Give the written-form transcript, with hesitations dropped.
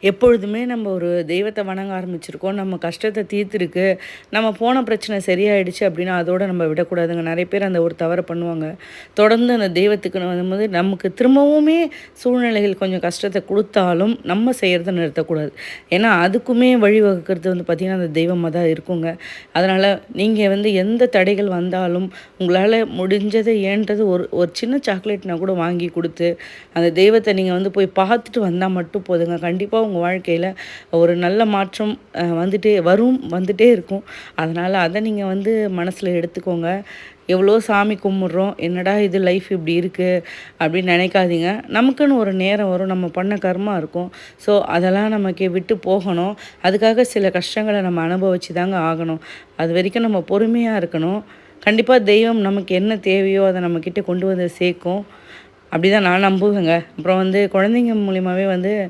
எப்பொழுதுமே நம்ம ஒரு தெய்வத்தை வணங்க ஆரம்பிச்சிருக்கோம். நம்ம கஷ்டத்த தீர்த்துருக்கு. நம்ம போன பிரச்சனை சரியாயிடுச்சு அப்படின்னா, அதோட நம்ம விடக்கூடாதுங்க. நெறைய பேர் அந்த ஒரு தவற பண்ணுவாங்க. தொடர்ந்து அந்த தெய்வத்துக்குன்னு வரும்போது, நமக்கு திரும்பவுமே சூழ்நிலைகள் கொஞ்சம் கஷ்டத்த குடுத்தாலும், நம்ம செய்றத நிறுத்தக்கூடாது. ஏன்னா, அதுக்குமே வழிவகுக்கிறது வந்து பார்த்திங்கன்னா, அந்த தெய்வமா தான் இருக்குங்க. அதனால நீங்க வந்து எந்த தடைகள் வந்தாலும், உங்களால முடிஞ்சது இயன்றது ஒரு ஒரு சின்ன சாக்லேட்னா கூட வாங்கி குடுத்து, அந்த தெய்வத்த நீங்க வந்து போய் பார்த்துட்டு வந்தா மட்டும் போதுங்க. கண்டிப்பா உங்க வாழ்க்கையில ஒரு நல்ல மாற்றம் வந்துட்டே இருக்கும். அதனால அத நீங்க வந்து மனசுல எடுத்துக்கோங்க. எவ்வளோ சாமி கும்பிட்றோம். என்னடா இது லைஃப் இப்படி இருக்கு அப்படின்னு நினைக்காதீங்க. நமக்குன்னு ஒரு நேரம் வரும். நம்ம பண்ண கர்மா இருக்கும். ஸோ அதெல்லாம் நமக்கு விட்டு போகணும். அதுக்காக சில கஷ்டங்கள நம்ம அனுபவிச்சு தாங்க ஆகணும். அதுவரைக்கும் நம்ம பொறுமையா இருக்கணும். கண்டிப்பா தெய்வம் நமக்கு என்ன தேவையோ அத நம்மகிட்ட கொண்டு வந்து சேர்க்கும். அப்படிதான் நான் நம்புவேங்க. அப்புறம் வந்து குழந்தைங்க மூலியமாவே வந்து